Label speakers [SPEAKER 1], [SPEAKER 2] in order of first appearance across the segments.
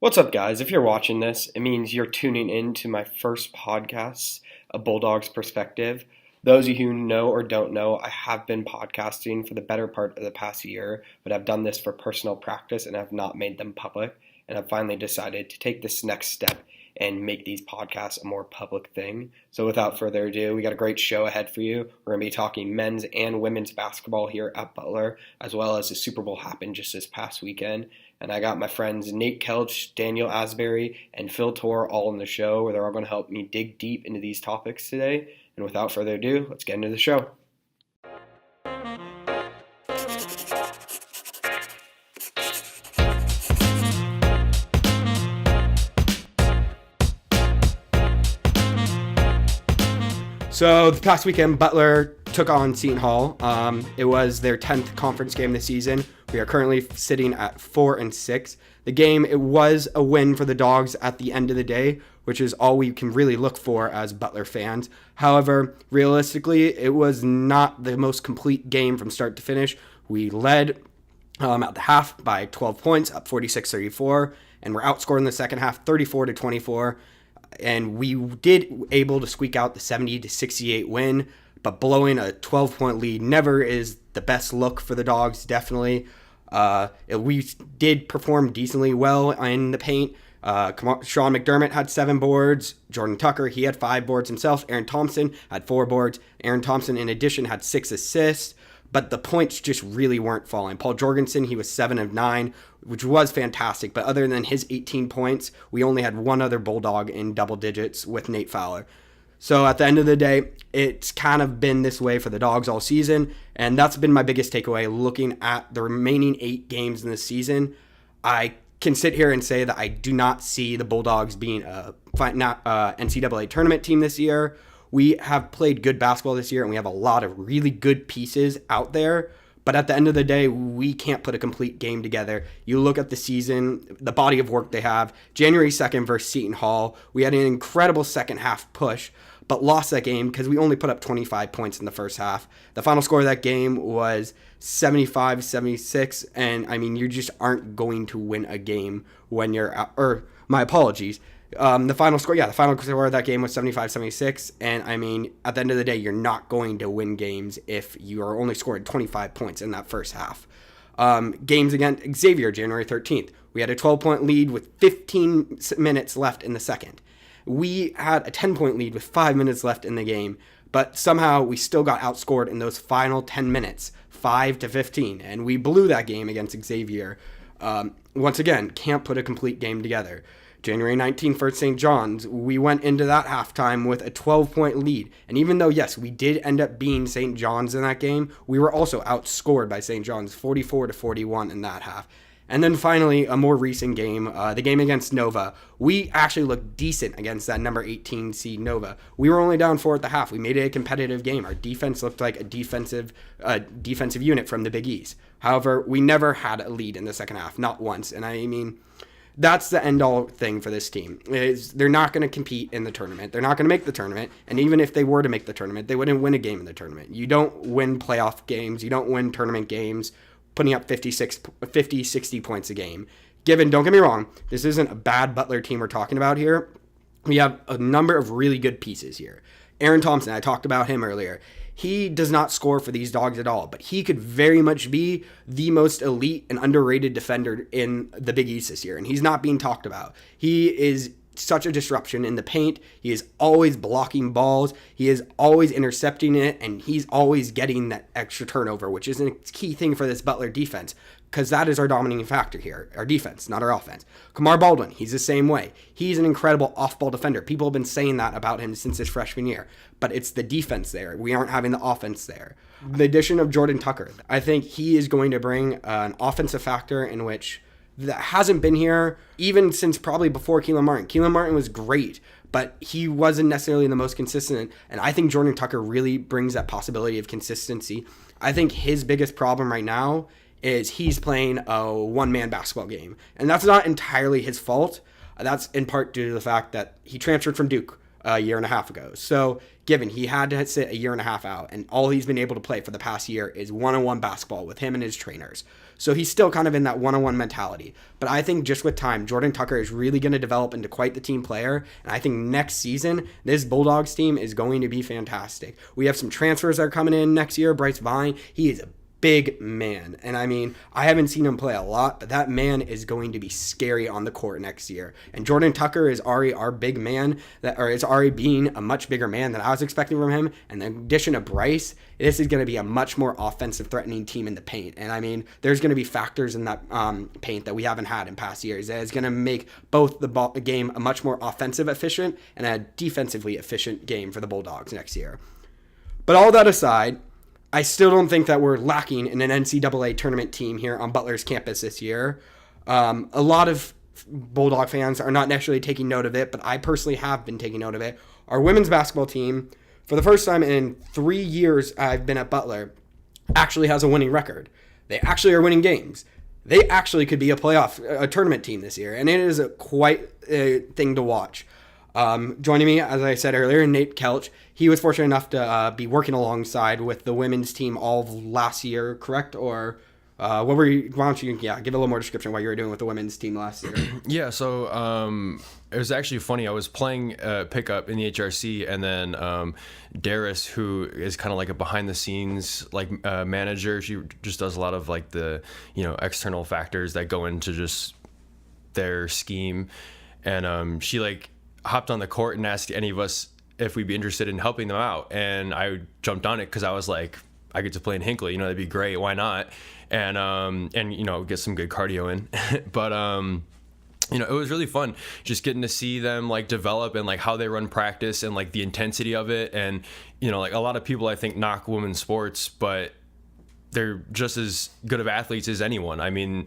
[SPEAKER 1] What's up, guys? If you're watching this, it means you're tuning in to my first podcast, A Bulldog's Perspective. Those of you who know or don't know, I have been podcasting for the better part of the past year, but I've done this for personal practice and I've not made them public. And I've finally decided to take this next step and make these podcasts a more public thing. So without further ado, we got a great show ahead for you. We're going to be talking men's and women's basketball here at Butler, as well as the Super Bowl happened just this past weekend. And I got my friends Nate Kelch, Daniel Asbury, and Phil Torr all in the show, where they're all going to help me dig deep into these topics today. And without further ado, let's get into the show. So the past weekend, Butler took on Seton Hall. It was their 10th conference game this season. We are currently sitting at 4-6. The game, it was a win for the Dogs at the end of the day, which is all we can really look for as Butler fans. However, realistically, it was not the most complete game from start to finish. We led at the half by 12 points, up 46-34, and we're outscored in the second half 34-24. And we did able to squeak out the 70-68 win, but blowing a 12-point lead never is the best look for the Dogs, definitely. We did perform decently well in the paint. Sean McDermott had 7 boards. Jordan Tucker, he had 5 boards himself. Aaron Thompson had 4 boards. Aaron Thompson, in addition, had 6 assists. But the points just really weren't falling. Paul Jorgensen, he was 7 of 9, which was fantastic. But other than his 18 points, we only had one other Bulldog in double digits with Nate Fowler. So at the end of the day, it's kind of been this way for the Dogs all season. And that's been my biggest takeaway looking at the remaining 8 games in the season. I can sit here and say that I do not see the Bulldogs being a NCAA tournament team this year. We have played good basketball this year, and we have a lot of really good pieces out there. But at the end of the day, we can't put a complete game together. You look at the season, the body of work they have. January 2nd versus Seton Hall, we had an incredible second half push, but lost that game because we only put up 25 points in the first half. The final score of that game was 75-76, and I mean, you just aren't going to win a game when you're out, or my apologies. The final score of that game was 75-76, and I mean, at the end of the day, you're not going to win games if you are only scoring 25 points in that first half. Games against Xavier, January 13th, we had a 12-point lead with 15 minutes left in the second. We had a 10-point lead with 5 minutes left in the game, but somehow we still got outscored in those final 10 minutes, 5-15, and we blew that game against Xavier. Once again, can't put a complete game together. January 19th for St. John's, we went into that halftime with a 12-point lead. And even though, yes, we did end up being St. John's in that game, we were also outscored by St. John's 44-41 in that half. And then finally, a more recent game, the game against Nova. We actually looked decent against that number 18 seed Nova. We were only down 4 at the half. We made it a competitive game. Our defense looked like a defensive unit from the Big East. However, we never had a lead in the second half, not once. And I mean, that's the end-all thing for this team. Is they're not going to compete in the tournament. They're not going to make the tournament. And even if they were to make the tournament, they wouldn't win a game in the tournament. You don't win playoff games. You don't win tournament games putting up 50, 60 points a game. Don't get me wrong, this isn't a bad Butler team we're talking about here. We have a number of really good pieces here. Aaron Thompson, I talked about him earlier. He does not score for these Dogs at all, but he could very much be the most elite and underrated defender in the Big East this year, and he's not being talked about. He is such a disruption in the paint. He is always blocking balls. He is always intercepting it, and he's always getting that extra turnover, which is a key thing for this Butler defense, because that is our dominating factor here, our defense, not our offense. Kamar Baldwin, he's the same way. He's an incredible off-ball defender. People have been saying that about him since his freshman year, but it's the defense there. We aren't having the offense there. The addition of Jordan Tucker, I think he is going to bring an offensive factor in which that hasn't been here even since probably before Keelan Martin. Keelan Martin was great, but he wasn't necessarily the most consistent, and I think Jordan Tucker really brings that possibility of consistency. I think his biggest problem right now is he's playing a one-man basketball game, and that's not entirely his fault. That's in part due to the fact that he transferred from Duke. a year and a half ago. So given he had to sit a year and a half out, and all he's been able to play for the past year is one-on-one basketball with him and his trainers. So he's still kind of in that one-on-one mentality. But I think just with time, Jordan Tucker is really going to develop into quite the team player. And I think next season, this Bulldogs team is going to be fantastic. We have some transfers that are coming in next year. Bryce Vine, he is a big man. And I mean, I haven't seen him play a lot, but that man is going to be scary on the court next year. And Jordan Tucker is already our big man, is already being a much bigger man than I was expecting from him. And the addition of Bryce, this is going to be a much more offensive threatening team in the paint. And I mean, there's going to be factors in that paint that we haven't had in past years that is going to make both the game a much more offensive efficient and a defensively efficient game for the Bulldogs next year. But all that aside, I still don't think that we're lacking in an NCAA tournament team here on Butler's campus this year. A lot of Bulldog fans are not necessarily taking note of it, but I personally have been taking note of it. Our women's basketball team, for the first time in 3 years I've been at Butler, actually has a winning record. They actually are winning games. They actually could be a tournament team this year, and it is quite a thing to watch. Joining me, as I said earlier, Nate Kelch. He was fortunate enough to be working alongside with the women's team all of last year, correct? Or what were you? Why don't you give a little more description of what you were doing with the women's team last year?
[SPEAKER 2] Yeah, so it was actually funny. I was playing pickup in the HRC, and then Darius, who is kind of like a behind-the-scenes manager, she just does a lot of like the external factors that go into just their scheme, and she hopped on the court and asked any of us if we'd be interested in helping them out, and I jumped on it because I was like, I get to play in Hinckley, that'd be great, why not? And get some good cardio in. But it was really fun just getting to see them develop and how they run practice and the intensity of it. And a lot of people I think knock women's sports, but they're just as good of athletes as anyone. I mean,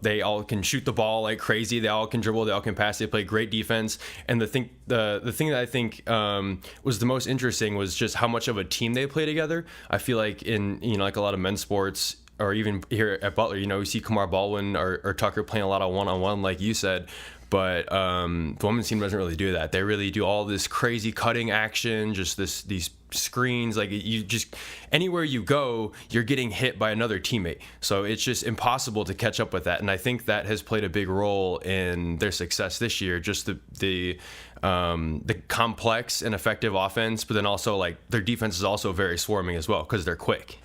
[SPEAKER 2] they all can shoot the ball like crazy. They all can dribble. They all can pass. They play great defense. And the thing that I think was the most interesting was just how much of a team they play together. I feel like in a lot of men's sports, or even here at Butler, we see Kamar Baldwin or Tucker playing a lot of one-on-one, like you said. But the women's team doesn't really do that. They really do all this crazy cutting action, just these screens. You just, anywhere you go, you're getting hit by another teammate. So it's just impossible to catch up with that. And I think that has played a big role in their success this year. Just the complex and effective offense, but then also their defense is also very swarming as well because they're quick.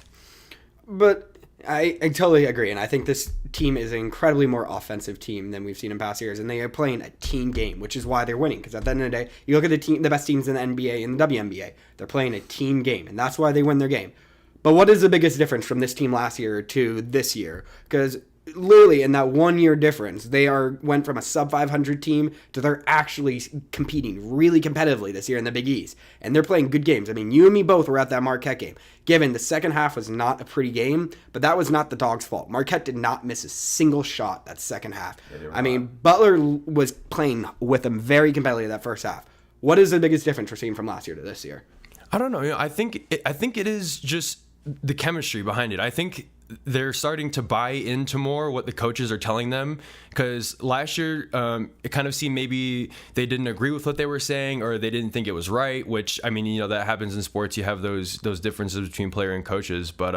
[SPEAKER 1] But I totally agree, and I think this team is an incredibly more offensive team than we've seen in past years, and they are playing a team game, which is why they're winning. Because at the end of the day, you look at the best teams in the NBA and the WNBA, they're playing a team game, and that's why they win their game. But what is the biggest difference from this team last year to this year? Because literally in that 1 year difference, they went from a sub 500 team to they're actually competing really competitively this year in the Big East. And they're playing good games. I mean, you and me both were at that Marquette game. Given the second half was not a pretty game, but that was not the Dogs' fault. Marquette did not miss a single shot that second half. Yeah, Butler was playing with them very competitively that first half. What is the biggest difference we're seeing from last year to this year?
[SPEAKER 2] I don't know. I think it is just the chemistry behind it. I think they're starting to buy into more what the coaches are telling them, because last year it kind of seemed maybe they didn't agree with what they were saying, or they didn't think it was right, which I mean, that happens in sports. You have those differences between player and coaches, but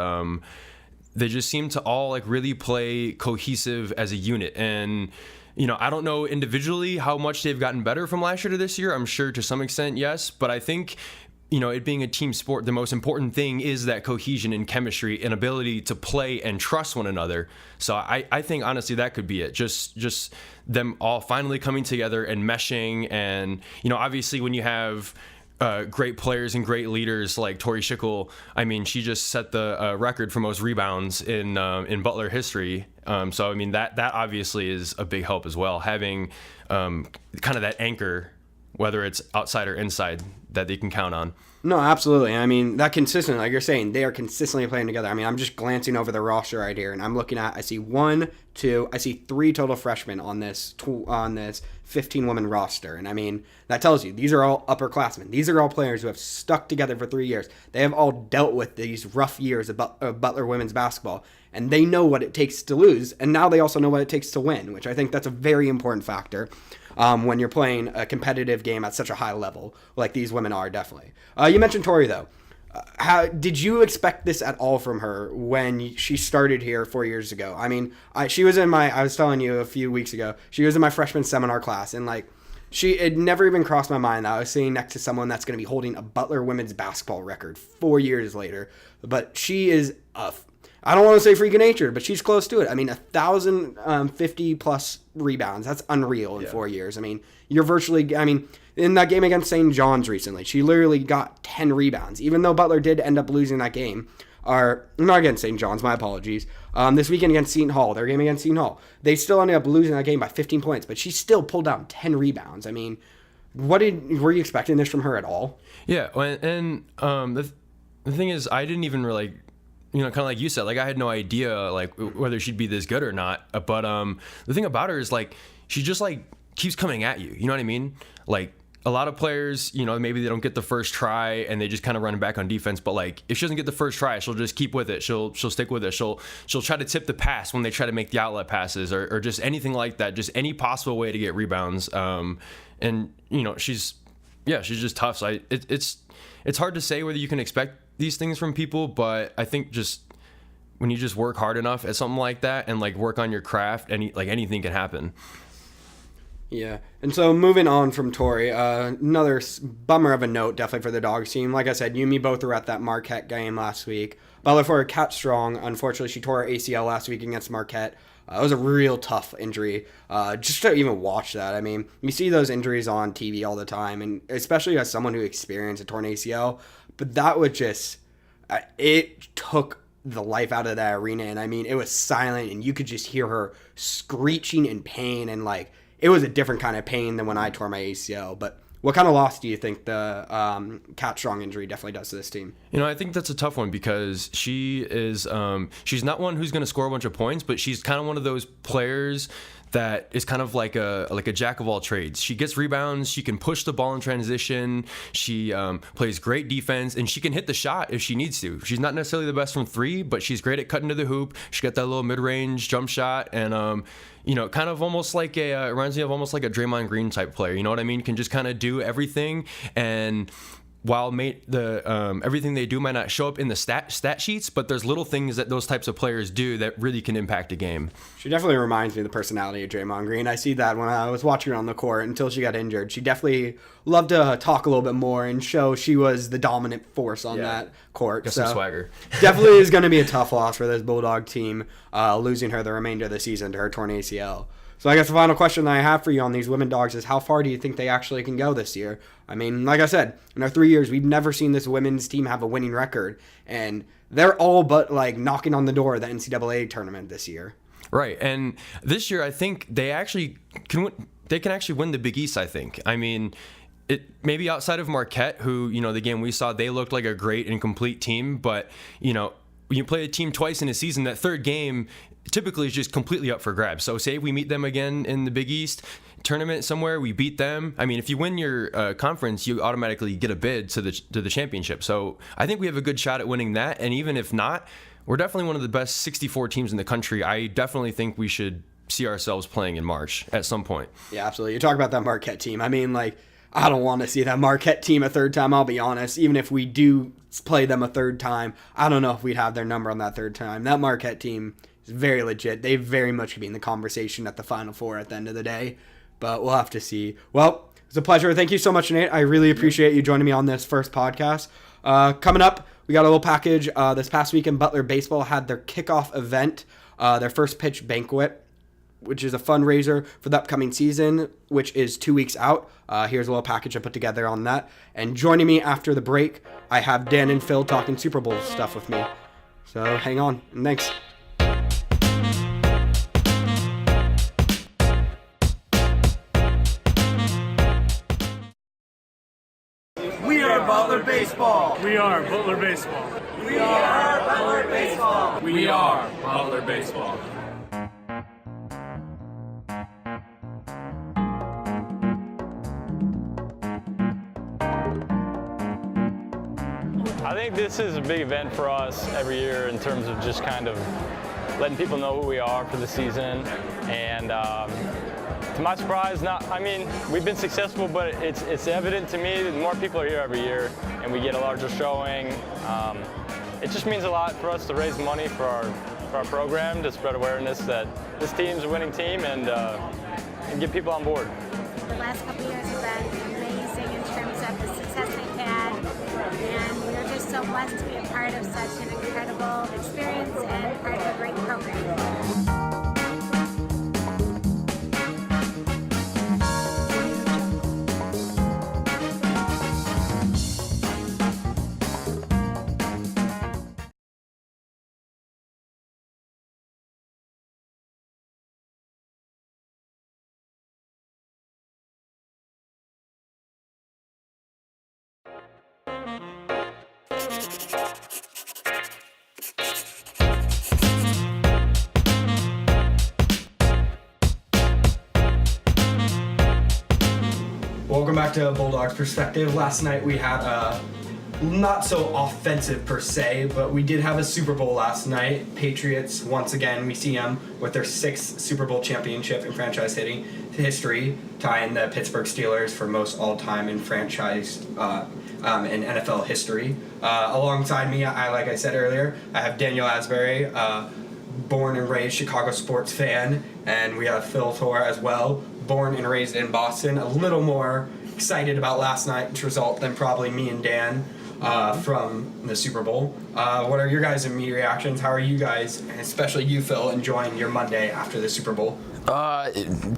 [SPEAKER 2] they just seem to all really play cohesive as a unit. And I don't know individually how much they've gotten better from last year to this year. I'm sure to some extent, yes, but I think it being a team sport, the most important thing is that cohesion and chemistry and ability to play and trust one another. So I think honestly that could be it. Just them all finally coming together and meshing. And obviously when you have great players and great leaders like Tori Schickel, I mean, she just set the record for most rebounds in Butler history. So I mean that obviously is a big help as well, having kind of that anchor, whether it's outside or inside, that they can count on.
[SPEAKER 1] No, absolutely. I mean, that consistent, like you're saying, they are consistently playing together. I mean, I'm just glancing over the roster right here, and I'm looking at, I see 3 total freshmen on this 15-woman roster. And I mean, that tells you these are all upperclassmen. These are all players who have stuck together for 3 years. They have all dealt with these rough years of Butler women's basketball. and they know what it takes to lose, and now they also know what it takes to win, which I think that's a very important factor when you're playing a competitive game at such a high level like these women are, definitely. You mentioned Tori, though. How did you expect this at all from her when she started here 4 years ago? I mean, she was in I was telling you a few weeks ago, she was in my freshman seminar class, and like, it never even crossed my mind that I was sitting next to someone that's going to be holding a Butler women's basketball record 4 years later. But she is I don't want to say freak of nature, but she's close to it. I mean, 1,050 plus rebounds. That's unreal in 4 years. I mean, you're virtually, in that game against St. John's recently, she literally got 10 rebounds, even though Butler did end up losing that game. Or, not against St. John's, my apologies. This weekend against Seton Hall, their game against Seton Hall, they still ended up losing that game by 15 points, but she still pulled down 10 rebounds. I mean, were you expecting this from her at all?
[SPEAKER 2] Yeah, and the thing is, I didn't even really, kind of like you said, like I had no idea like whether she'd be this good or not. But the thing about her is like she just like keeps coming at you. You know what I mean? Like a lot of players, maybe they don't get the first try and they just kind of run back on defense. But like if she doesn't get the first try, she'll just keep with it. She'll stick with it. She'll try to tip the pass when they try to make the outlet passes or just anything like that. Just any possible way to get rebounds. And she's just tough. So it's hard to say whether you can expect these things from people, but I think just when you just work hard enough at something like that and like work on your craft, anything can happen.
[SPEAKER 1] Yeah, and so moving on from Tori, another bummer of a note definitely for the Dogs team. Like I said, you and me both were at that Marquette game last week. Butler for Kat Strong, unfortunately she tore her ACL last week against Marquette. It was a real tough injury. Just to even watch that, I mean, you see those injuries on TV all the time, and especially as someone who experienced a torn ACL, but that was just, it took the life out of that arena, and I mean, it was silent, and you could just hear her screeching in pain, and like, it was a different kind of pain than when I tore my ACL. But what kind of loss do you think the Kat Strong injury definitely does to this team?
[SPEAKER 2] I think that's a tough one because she is she's not one who's going to score a bunch of points, but she's kind of one of those players that is kind of like a jack of all trades. She gets rebounds, she can push the ball in transition, she plays great defense, and she can hit the shot if she needs to. She's not necessarily the best from three, but she's great at cutting to the hoop. She got that little mid-range jump shot, and kind of almost like it reminds me of almost like a Draymond Green type player. You know what I mean? Can just kind of do everything, and while everything they do might not show up in the stat sheets, but there's little things that those types of players do that really can impact a game.
[SPEAKER 1] She definitely reminds me of the personality of Draymond Green. I see that when I was watching her on the court until she got injured. She definitely loved to talk a little bit more and show she was the dominant force on that court.
[SPEAKER 2] Got some swagger.
[SPEAKER 1] Definitely is going to be a tough loss for this Bulldog team, losing her the remainder of the season to her torn ACL. So I guess the final question that I have for you on these women Dogs is how far do you think they actually can go this year? I mean, like I said, in our 3 years, we've never seen this women's team have a winning record, and they're all but like knocking on the door of the NCAA tournament this year.
[SPEAKER 2] Right, and this year I think they can actually win the Big East, I think. I mean, it maybe outside of Marquette, who, the game we saw, they looked like a great and complete team, but, when you play a team twice in a season, that third game typically is just completely up for grabs. So say we meet them again in the Big East tournament somewhere, we beat them. I mean, if you win your conference, you automatically get a bid to the championship. So I think we have a good shot at winning that. And even if not, we're definitely one of the best 64 teams in the country. I definitely think we should see ourselves playing in March at some point.
[SPEAKER 1] Yeah, absolutely. You talk about that Marquette team. I mean, like, I don't want to see that Marquette team a third time, I'll be honest. Even if we do play them a third time, I don't know if we'd have their number on that third time. That Marquette team is very legit. They very much could be in the conversation at the Final Four at the end of the day, but we'll have to see. Well, it was a pleasure. Thank you so much, Nate. I really appreciate you joining me on this first podcast. Coming up, we got a little package. This past weekend, Butler Baseball had their kickoff event, their first pitch banquet, which is a fundraiser for the upcoming season, which is 2 weeks out. Here's a little package I put together on that. And joining me after the break, I have Dan and Phil talking Super Bowl stuff with me. So hang on, and thanks.
[SPEAKER 3] We are Butler Baseball.
[SPEAKER 4] We are Butler Baseball.
[SPEAKER 3] We are Butler Baseball.
[SPEAKER 4] We are Butler Baseball.
[SPEAKER 5] I think this is a big event for us every year in terms of just kind of letting people know who we are for the season. And to my surprise, we've been successful, but it's evident to me that more people are here every year, and we get a larger showing. It just means a lot for us to raise money for our program, to spread awareness that this team's a winning team, and get people on board.
[SPEAKER 6] The last couple of years have been amazing in terms of the success they've had, and we're just so blessed to be a part of such an incredible experience and part of a great program.
[SPEAKER 1] Welcome back to Bulldog's Perspective. Last night we had a not so offensive per se, but we did have a Super Bowl last night. Patriots, once again, we see them with their 6th Super Bowl championship in history, tying the Pittsburgh Steelers for most all-time in franchise in NFL history. Alongside me, like I said earlier, I have Daniel Asbury, born and raised Chicago sports fan, and we have Phil Torr as well, born and raised in Boston, a little more excited about last night's result than probably me and Dan from the Super Bowl. What are your guys' immediate reactions? How are you guys, and especially you, Phil, enjoying your Monday after the Super Bowl?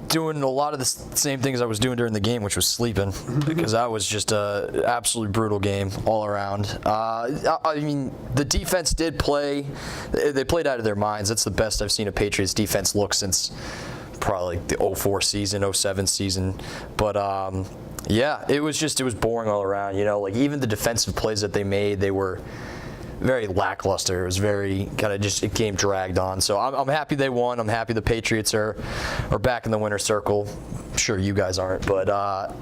[SPEAKER 7] Doing a lot of the same things I was doing during the game, which was sleeping, because that was just a absolutely brutal game all around. I mean, the defense did play. They played out of their minds. That's the best I've seen a Patriots defense look since probably like the 04 season, 07 season. But yeah, it was boring all around. You know, like even the defensive plays that they made, they were very lackluster. It was very kind of just a game dragged on. So I'm happy they won. I'm happy the Patriots are back in the winner's circle. I'm sure you guys aren't, but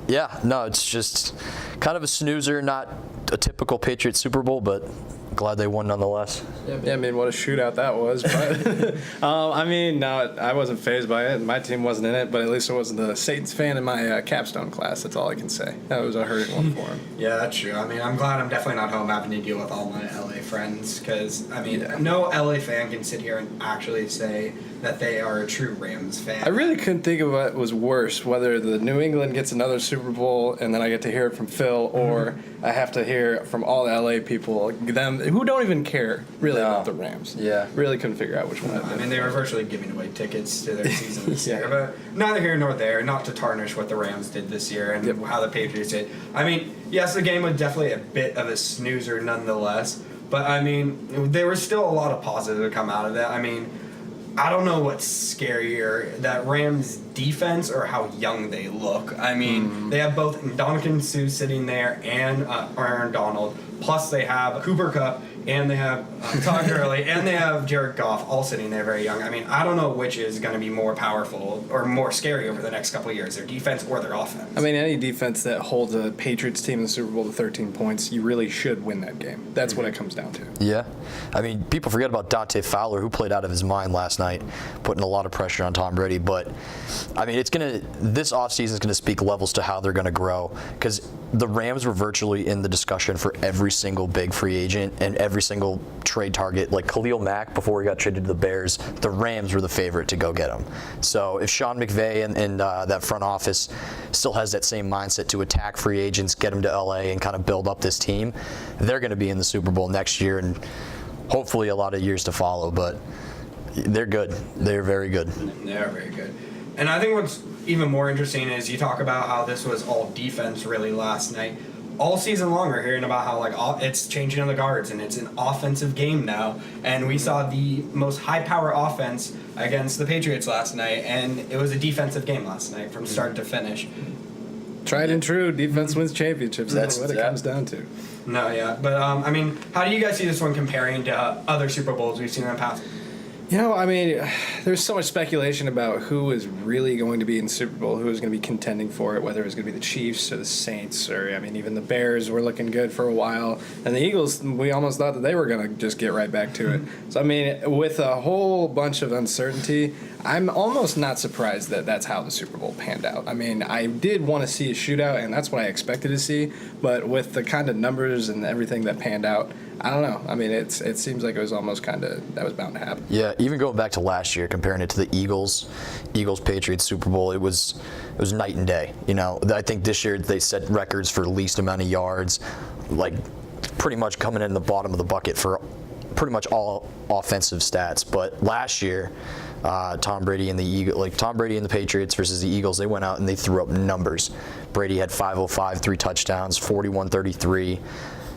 [SPEAKER 7] yeah, no, it's just kind of a snoozer, not a typical Patriots Super Bowl, but glad they won nonetheless.
[SPEAKER 8] Yeah, I mean, what a shootout that was. But I mean, no, I wasn't fazed by it. My team wasn't in it, but at least I wasn't the Satan's fan in my capstone class. That's all I can say. That was a hurting one for him.
[SPEAKER 1] Yeah, that's true. I mean, I'm glad I'm definitely not home having to deal with all my LA friends, because, I mean, no LA fan can sit here and actually say that they are a true Rams fan.
[SPEAKER 8] I really couldn't think of what was worse, whether the New England gets another Super Bowl and then I get to hear it from Phil, or I have to hear from all the LA people, them who don't even care really about the Rams.
[SPEAKER 7] Yeah.
[SPEAKER 8] Really couldn't figure out which one.
[SPEAKER 1] I mean, they were virtually giving away tickets to their season this year, but neither here nor there. Not to tarnish what the Rams did this year and how the Patriots did. I mean, yes, the game was definitely a bit of a snoozer nonetheless, but I mean, there was still a lot of positive to come out of that. I mean, I don't know what's scarier, that Rams defense or how young they look. I mean, they have both Ndamukong Suh sitting there and Aaron Donald. Plus they have Cooper Kupp and they have Todd Gurley and they have Jared Goff all sitting there very young. I mean, I don't know which is going to be more powerful or more scary over the next couple of years, their defense or their offense.
[SPEAKER 8] I mean, any defense that holds a Patriots team in the Super Bowl to 13 points, you really should win that game. That's what it comes down to.
[SPEAKER 7] Yeah. I mean, people forget about Dante Fowler, who played out of his mind last night, putting a lot of pressure on Tom Brady. But, I mean, this offseason is going to speak levels to how they're going to grow, because the Rams were virtually in the discussion for every single big free agent and every single trade target. Like Khalil Mack, before he got traded to the Bears, the Rams were the favorite to go get him. So if Sean McVay and that front office still has that same mindset to attack free agents, get them to LA, and kind of build up this team, they're going to be in the Super Bowl next year and hopefully a lot of years to follow. But they're good. They're very good.
[SPEAKER 1] They're very good. And I think what's even more interesting is you talk about how this was all defense really last night. All season long we're hearing about how it's changing on the guards and it's an offensive game now. And we saw the most high-power offense against the Patriots last night, and it was a defensive game last night from start to finish.
[SPEAKER 8] Tried and true, defense wins championships. That's what it comes down to.
[SPEAKER 1] No, yeah. But, I mean, how do you guys see this one comparing to other Super Bowls we've seen in the past?
[SPEAKER 8] I mean, there's so much speculation about who is really going to be in the Super Bowl, who is going to be contending for it, whether it's going to be the Chiefs or the Saints, or, I mean, even the Bears were looking good for a while. And the Eagles, we almost thought that they were going to just get right back to it. So, I mean, with a whole bunch of uncertainty, I'm almost not surprised that that's how the Super Bowl panned out. I mean, I did want to see a shootout, and that's what I expected to see. But with the kind of numbers and everything that panned out, I don't know. I mean, it seems like it was almost kind of, that was bound to happen.
[SPEAKER 7] Yeah, even going back to last year, comparing it to the Eagles-Patriots Super Bowl, it was night and day. I think this year they set records for least amount of yards, like pretty much coming in the bottom of the bucket for pretty much all offensive stats. But last year, Tom Brady and the Patriots versus the Eagles, they went out and they threw up numbers. Brady had 505, 3 touchdowns, 41-33.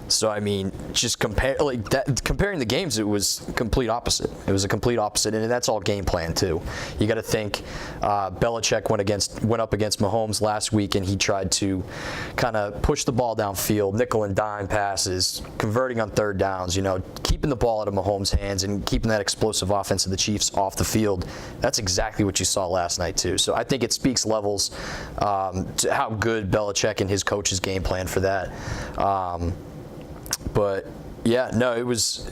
[SPEAKER 7] So, I mean, just comparing the games, it was complete opposite. It was a complete opposite, and that's all game plan, too. You got to think Belichick went up against Mahomes last week, and he tried to kind of push the ball downfield, nickel and dime passes, converting on third downs, keeping the ball out of Mahomes' hands and keeping that explosive offense of the Chiefs off the field. That's exactly what you saw last night, too. So I think it speaks levels to how good Belichick and his coaches game plan for that. But yeah, no, it was.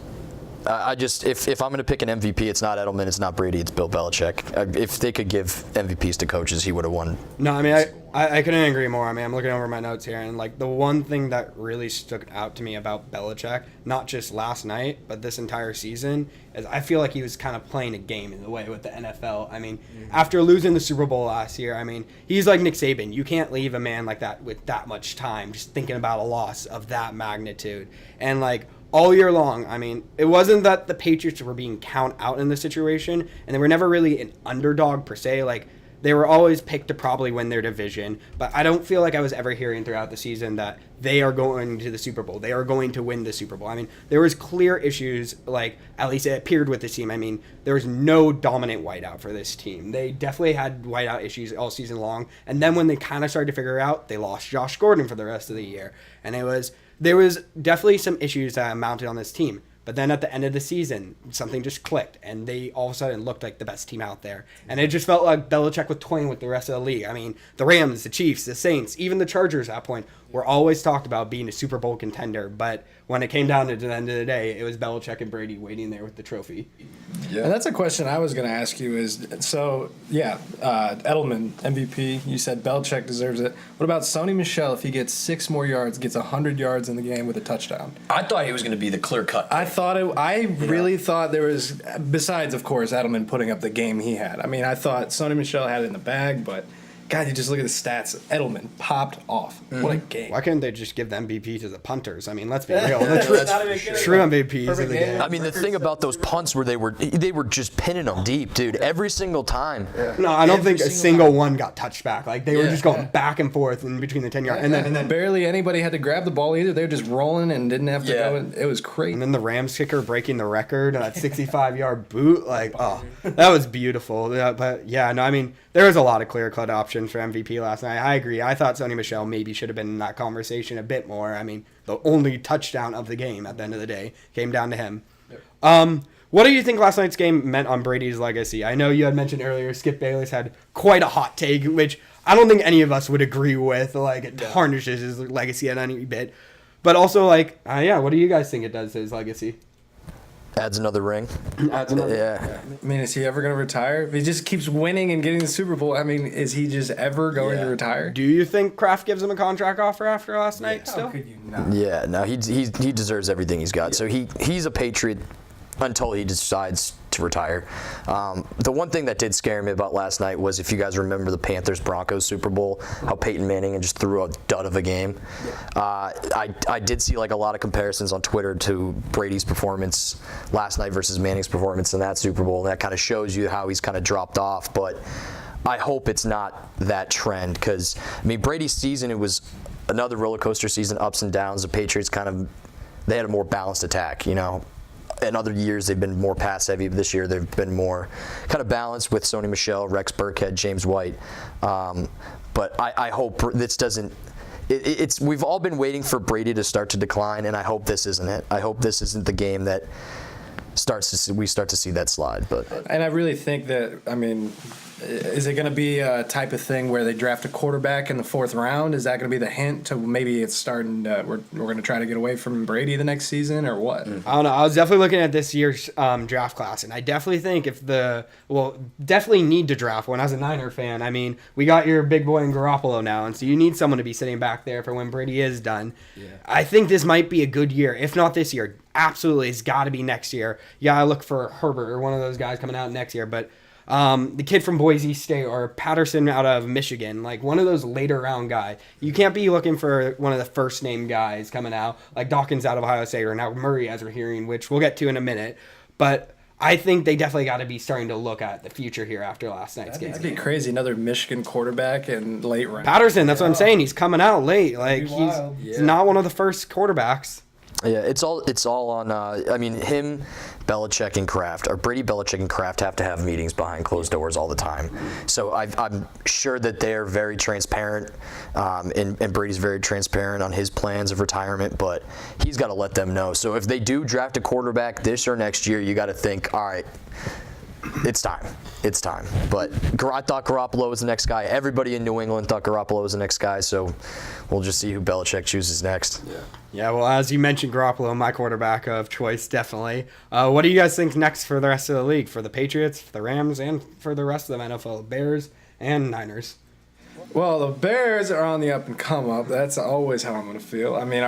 [SPEAKER 7] I just if I'm going to pick an MVP, it's not Edelman, it's not Brady, it's Bill Belichick. If they could give MVPs to coaches, he would have won.
[SPEAKER 1] No, I mean I couldn't agree more. I mean, I'm looking over my notes here, and like the one thing that really stuck out to me about Belichick, not just last night, but this entire season, is I feel like he was kind of playing a game in the way with the NFL. I mean, after losing the Super Bowl last year, I mean, he's like Nick Saban. You can't leave a man like that with that much time just thinking about a loss of that magnitude. And like all year long, I mean, it wasn't that the Patriots were being count out in this situation, and they were never really an underdog per se. Like, they were always picked to probably win their division, but I don't feel like I was ever hearing throughout the season that they are going to the Super Bowl. They are going to win the Super Bowl. I mean, there was clear issues, like, at least it appeared with this team. I mean, there was no dominant whiteout for this team. They definitely had whiteout issues all season long, and then when they kind of started to figure it out, they lost Josh Gordon for the rest of the year, and there was definitely some issues that mounted on this team. But then at the end of the season, something just clicked, and they all of a sudden looked like the best team out there. And it just felt like Belichick was toying with the rest of the league. I mean, the Rams, the Chiefs, the Saints, even the Chargers at that point were always talked about being a Super Bowl contender. But when it came down to the end of the day, it was Belichick and Brady waiting there with the trophy.
[SPEAKER 8] Yeah. And that's a question I was going to ask you is, so, yeah, Edelman, MVP, you said Belichick deserves it. What about Sony Michel if he gets 6 more yards, gets 100 yards in the game with a touchdown?
[SPEAKER 7] I thought he was going to be the clear cut.
[SPEAKER 8] I really thought there was, besides, of course, Edelman putting up the game he had. I mean, I thought Sony Michel had it in the bag, but God, you just look at the stats. Edelman popped off. Mm-hmm. What a game.
[SPEAKER 1] Why couldn't they just give the MVP to the punters? I mean, let's be real. The true MVPs of the game.
[SPEAKER 7] I mean, the thing about those punts where they were just pinning them deep, dude, every single time.
[SPEAKER 1] Yeah. No, I don't think a single one got touched back. Like, they were just going back and forth in between the 10-yard. And then
[SPEAKER 8] barely anybody had to grab the ball either. They were just rolling and didn't have to go. It was crazy.
[SPEAKER 1] And then the Rams kicker breaking the record on that 65-yard boot. Like, oh, that was beautiful. Yeah, but, yeah, no, I mean, there was a lot of clear-cut options for MVP last night. I agree. I thought Sony Michel maybe should have been in that conversation a bit more. I mean, the only touchdown of the game at the end of the day came down to him. Yep. What do you think last night's game meant on Brady's legacy? I know you had mentioned earlier Skip Bayless had quite a hot take, which I don't think any of us would agree with. Like, it tarnishes his legacy at any bit. But also, like, what do you guys think it does to his legacy?
[SPEAKER 7] Adds another ring.
[SPEAKER 8] Yeah. I mean, is he ever going to retire? If he just keeps winning and getting the Super Bowl, I mean, is he just ever going to retire?
[SPEAKER 1] Do you think Kraft gives him a contract offer after last night still?
[SPEAKER 8] How could you not?
[SPEAKER 7] Yeah, no, he deserves everything he's got. So he's a Patriot until he decides to retire. The one thing that did scare me about last night was, if you guys remember the Panthers-Broncos Super Bowl, how Peyton Manning just threw a dud of a game. I did see like a lot of comparisons on Twitter to Brady's performance last night versus Manning's performance in that Super Bowl, and that kind of shows you how he's kind of dropped off. But I hope it's not that trend, because, I mean, Brady's season, it was another roller coaster season, ups and downs. The Patriots they had a more balanced attack, you know. In other years, they've been more pass-heavy. This year, they've been more kind of balanced with Sony Michel, Rex Burkhead, James White. But I hope this doesn't – we've all been waiting for Brady to start to decline, and I hope this isn't it. I hope this isn't the game that we start to see that slide. But
[SPEAKER 8] And I really think that, I mean, is it going to be a type of thing where they draft a quarterback in the 4th round? Is that going to be the hint to maybe it's starting to, we're going to try to get away from Brady the next season, or what?
[SPEAKER 1] I don't know. I was definitely looking at this year's draft class, and I definitely think definitely need to draft one as a Niner fan. I mean, we got your big boy in Garoppolo now, and so you need someone to be sitting back there for when Brady is done. Yeah. I think this might be a good year, if not this year. Absolutely, it's got to be next year. Yeah, I look for Herbert or one of those guys coming out next year, but the kid from Boise State or Patterson out of Michigan, like one of those later round guys. You can't be looking for one of the first name guys coming out, like Dawkins out of Ohio State or now Murray, as we're hearing, which we'll get to in a minute. But I think they definitely got to be starting to look at the future here after last night's game.
[SPEAKER 8] That'd be crazy. Another Michigan quarterback in late round.
[SPEAKER 1] Patterson, that's what I'm saying. He's coming out late. Like he's not one of the first quarterbacks.
[SPEAKER 7] Yeah, it's all on. I mean, him, Belichick, and Kraft, or Brady, Belichick, and Kraft have to have meetings behind closed doors all the time. So I'm sure that they're very transparent, and Brady's very transparent on his plans of retirement. But he's got to let them know. So if they do draft a quarterback this or next year, you got to think, all right, it's time. It's time. But I thought Garoppolo was the next guy. Everybody in New England thought Garoppolo was the next guy. So we'll just see who Belichick chooses next.
[SPEAKER 1] Yeah, well, as you mentioned, Garoppolo, my quarterback of choice, definitely. What do you guys think next for the rest of the league? For the Patriots, for the Rams, and for the rest of the NFL, Bears and Niners?
[SPEAKER 8] Well, the Bears are on the up and come up. That's always how I'm going to feel. I mean,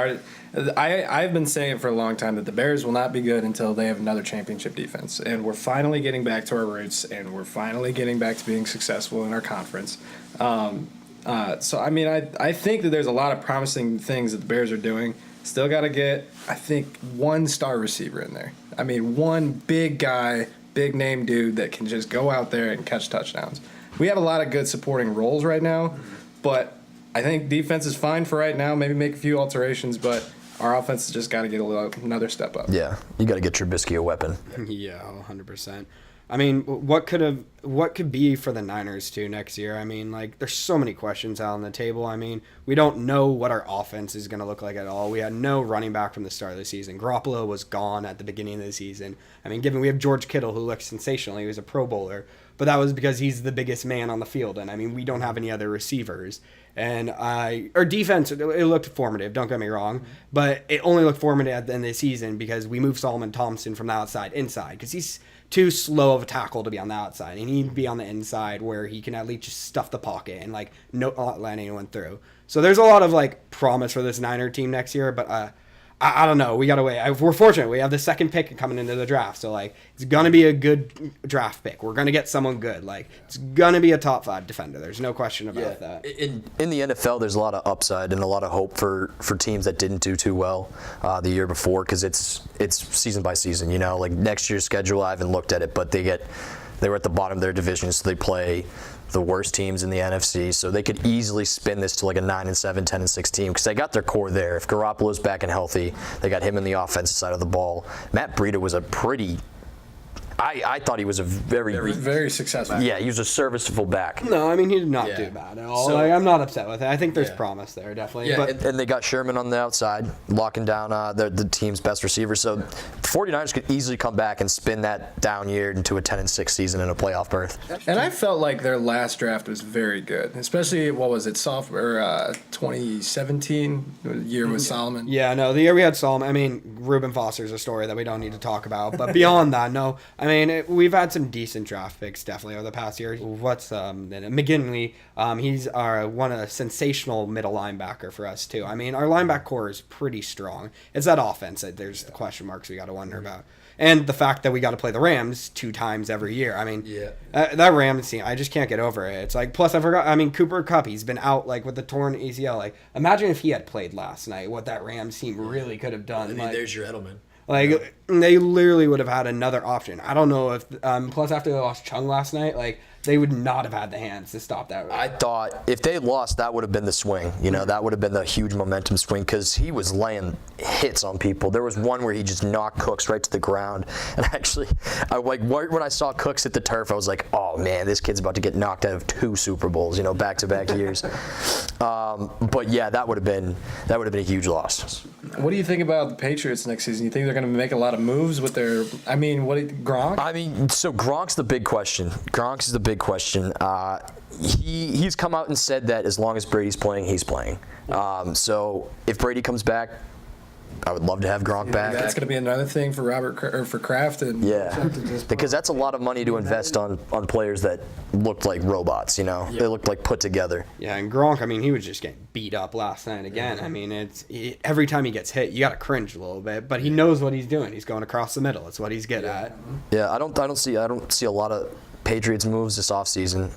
[SPEAKER 8] I've been saying for a long time that the Bears will not be good until they have another championship defense. And we're finally getting back to our roots, and we're finally getting back to being successful in our conference. So, I mean, I think that there's a lot of promising things that the Bears are doing. Still got to get, I think, one star receiver in there. I mean, one big guy, big name dude that can just go out there and catch touchdowns. We have a lot of good supporting roles right now, but I think defense is fine for right now. Maybe make a few alterations, but our offense has just got to get another step up.
[SPEAKER 7] Yeah, you got to get Trubisky a weapon.
[SPEAKER 1] Yeah, 100%. I mean, what could be for the Niners too next year? I mean, like, there's so many questions out on the table. I mean, we don't know what our offense is going to look like at all. We had no running back from the start of the season. Garoppolo was gone at the beginning of the season. I mean, given we have George Kittle, who looks sensational. He was a Pro Bowler, but that was because he's the biggest man on the field. And I mean, we don't have any other receivers. And our defense, it looked formative, don't get me wrong, but it only looked formative at the end of the season because we moved Solomon Thompson from the outside inside because he's too slow of a tackle to be on the outside. He needs to be on the inside where he can at least just stuff the pocket and like not let anyone through. So there's a lot of like promise for this Niner team next year, but I don't know. We got to wait. We're fortunate. We have the second pick coming into the draft. So, like, it's going to be a good draft pick. We're going to get someone good. Like, it's going to be a top 5 defender. There's no question about that.
[SPEAKER 7] In the NFL, there's a lot of upside and a lot of hope for teams that didn't do too well the year before because it's season by season. You know, like next year's schedule, I haven't looked at it, but they were at the bottom of their division, so they play the worst teams in the NFC, so they could easily spin this to like a 9-7, 10-6 team because they got their core there. If Garoppolo's back and healthy, they got him in the offensive side of the ball. Matt Breida was a pretty. I thought he was a
[SPEAKER 8] very successful.
[SPEAKER 7] Yeah, he was a serviceable back.
[SPEAKER 1] No, I mean, he did not do bad at all. So, like, I'm not upset with it. I think there's promise there, definitely.
[SPEAKER 7] Yeah,
[SPEAKER 1] but
[SPEAKER 7] and they got Sherman on the outside, locking down the team's best receiver. So the 49ers could easily come back and spin that down year into a 10-6 season and a playoff berth.
[SPEAKER 8] And I felt like their last draft was very good, especially, 2017 year with Solomon.
[SPEAKER 1] Yeah, no, the year we had Solomon, I mean, Reuben Foster's a story that we don't need to talk about. But beyond that, no, I mean, we've had some decent draft picks definitely over the past year. What's McGinley? He's a sensational middle linebacker for us too. I mean, our linebacker core is pretty strong. It's that offense that there's the question marks we got to wonder about, and the fact that we got to play the Rams 2 times every year. I mean, that Rams team, I just can't get over it. It's like, plus I forgot. I mean, Cooper Kupp, he's been out like with the torn ACL. Like, imagine if he had played last night, what that Rams team really could have done.
[SPEAKER 9] I mean, there's your Edelman.
[SPEAKER 1] Like, they literally would have had another option. I don't know if, plus after they lost Chung last night, like, they would not have had the hands to stop that.
[SPEAKER 7] I thought if they lost, that would have been the swing. You know, that would have been the huge momentum swing because he was laying hits on people. There was one where he just knocked Cooks right to the ground. And actually, when I saw Cooks hit the turf, I was like, oh, man, this kid's about to get knocked out of 2 Super Bowls, back-to-back years. But, yeah, that would have been a huge loss.
[SPEAKER 8] What do you think about the Patriots next season? You think they're going to make a lot of moves with their? Gronk?
[SPEAKER 7] I mean, so Gronk's the big question. Gronk is the big question. He's come out and said that as long as Brady's playing, he's playing. So if Brady comes back, I would love to have Gronk back.
[SPEAKER 8] That's going to be another thing for for Kraft. And
[SPEAKER 7] because that's a lot of money to invest on players that looked like robots. You know, they looked like put together.
[SPEAKER 1] Yeah, and Gronk, I mean, he was just getting beat up last night again. I mean, every time he gets hit, you got to cringe a little bit, but he knows what he's doing. He's going across the middle. It's what he's good at.
[SPEAKER 7] Yeah, I don't see a lot of Patriots moves this offseason.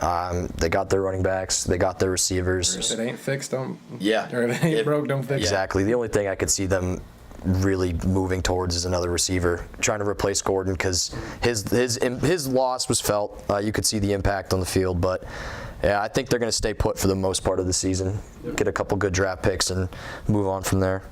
[SPEAKER 7] They got their running backs, they got their receivers.
[SPEAKER 8] If it ain't fixed, don't.
[SPEAKER 7] Yeah.
[SPEAKER 8] Or if it ain't broke, don't fix it.
[SPEAKER 7] Exactly. The only thing I could see them really moving towards is another receiver, trying to replace Gordon, because his loss was felt. You could see the impact on the field, but yeah, I think they're going to stay put for the most part of the season, get a couple good draft picks, and move on from there.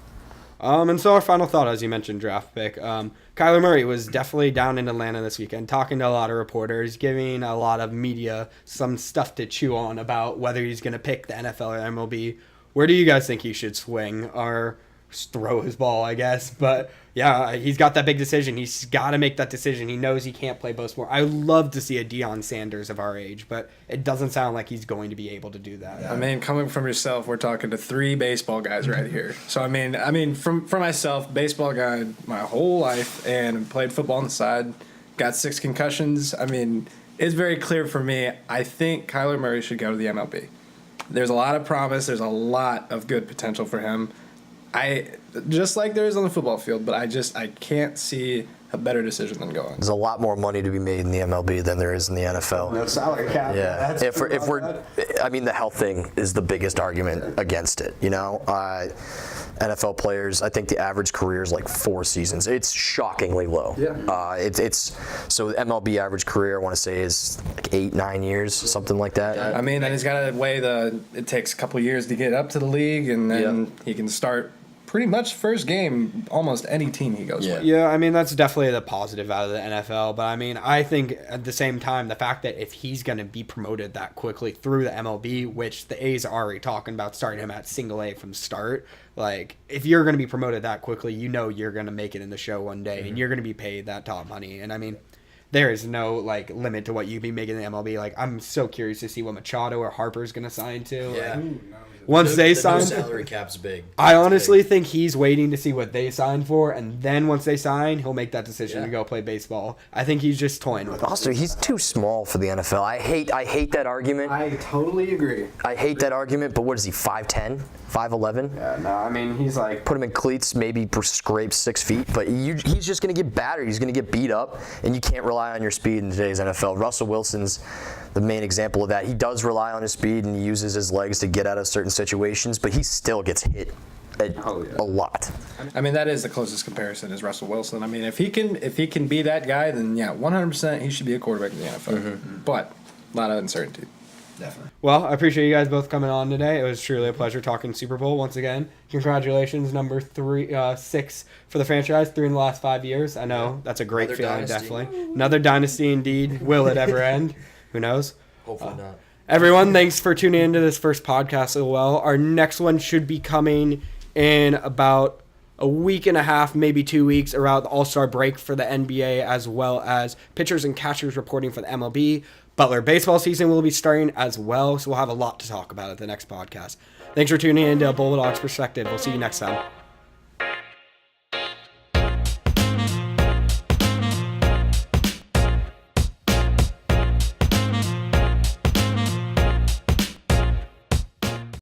[SPEAKER 1] And so our final thought, as you mentioned, draft pick. Kyler Murray was definitely down in Atlanta this weekend, talking to a lot of reporters, giving a lot of media some stuff to chew on about whether he's going to pick the NFL or MLB. Where do you guys think he should swing or throw his ball, I guess? But yeah, he's got that big decision. He's got to make that decision. He knows he can't play both more. I would love to see a Deion Sanders of our age, but it doesn't sound like he's going to be able to do that.
[SPEAKER 8] I mean, coming from yourself, we're talking to 3 baseball guys right here. So I mean, for myself, baseball guy my whole life, and played football on the side, got 6 concussions. I mean, it's very clear for me. I think Kyler Murray should go to the MLB. There's a lot of promise. There's a lot of good potential for him. Just like there is on the football field, but I can't see a better decision than going.
[SPEAKER 7] There's a lot more money to be made in the MLB than there is in the NFL.
[SPEAKER 1] No salary cap.
[SPEAKER 7] Yeah, I mean, the health thing is the biggest argument against it. You know, NFL players, I think the average career is like 4 seasons. It's shockingly low.
[SPEAKER 8] Yeah.
[SPEAKER 7] It's so MLB average career, I want to say, is like 8-9 years, something like that.
[SPEAKER 8] I mean, and he's got to weigh it takes a couple years to get up to the league, and then he can start pretty much first game almost any team he goes with.
[SPEAKER 1] Yeah, I mean, that's definitely the positive out of the NFL. But I mean, I think at the same time, the fact that if he's going to be promoted that quickly through the MLB, which the A's are already talking about starting him at single A from start, like, if you're going to be promoted that quickly, you know you're going to make it in the show one day, and you're going to be paid that top money. And I mean, there is no like limit to what you'd be making in the MLB. Like, I'm so curious to see what Machado or Harper's going to sign to.
[SPEAKER 9] Yeah.
[SPEAKER 1] Like, once they sign,
[SPEAKER 9] the salary cap's big.
[SPEAKER 1] I honestly think he's waiting to see what they sign for, and then once they sign, he'll make that decision to go play baseball. I think he's just toying with it.
[SPEAKER 7] Also, he's too small for the NFL. I hate that argument.
[SPEAKER 1] I totally agree.
[SPEAKER 7] I hate that argument, but what is he, 5'10", 5'11"?
[SPEAKER 1] Yeah, no, I mean, he's like...
[SPEAKER 7] Put him in cleats, maybe scrape 6 feet, but he's just going to get battered. He's going to get beat up, and you can't rely on your speed in today's NFL. Russell Wilson's the main example of that. He does rely on his speed, and he uses his legs to get out of certain situations, but he still gets hit a lot.
[SPEAKER 8] I mean, that is the closest comparison is Russell Wilson. I mean, if he can be that guy, then yeah, 100% he should be a quarterback in the NFL. But a lot of uncertainty.
[SPEAKER 9] Definitely.
[SPEAKER 1] Well, I appreciate you guys both coming on today. It was truly a pleasure talking Super Bowl once again. Congratulations, number 6 for the franchise, 3 in the last 5 years. I know that's a great
[SPEAKER 9] Another
[SPEAKER 1] feeling,
[SPEAKER 9] dynasty.
[SPEAKER 1] definitely. Another dynasty indeed. Will it ever end? Who knows?
[SPEAKER 9] Hopefully not.
[SPEAKER 1] Everyone, thanks for tuning into this first podcast as well. Our next one should be coming in about a week and a half, maybe 2 weeks, around the All-Star break for the NBA, as well as pitchers and catchers reporting for the MLB. Butler baseball season will be starting as well, so we'll have a lot to talk about at the next podcast. Thanks for tuning in to Bulldog's Perspective. We'll see you next time.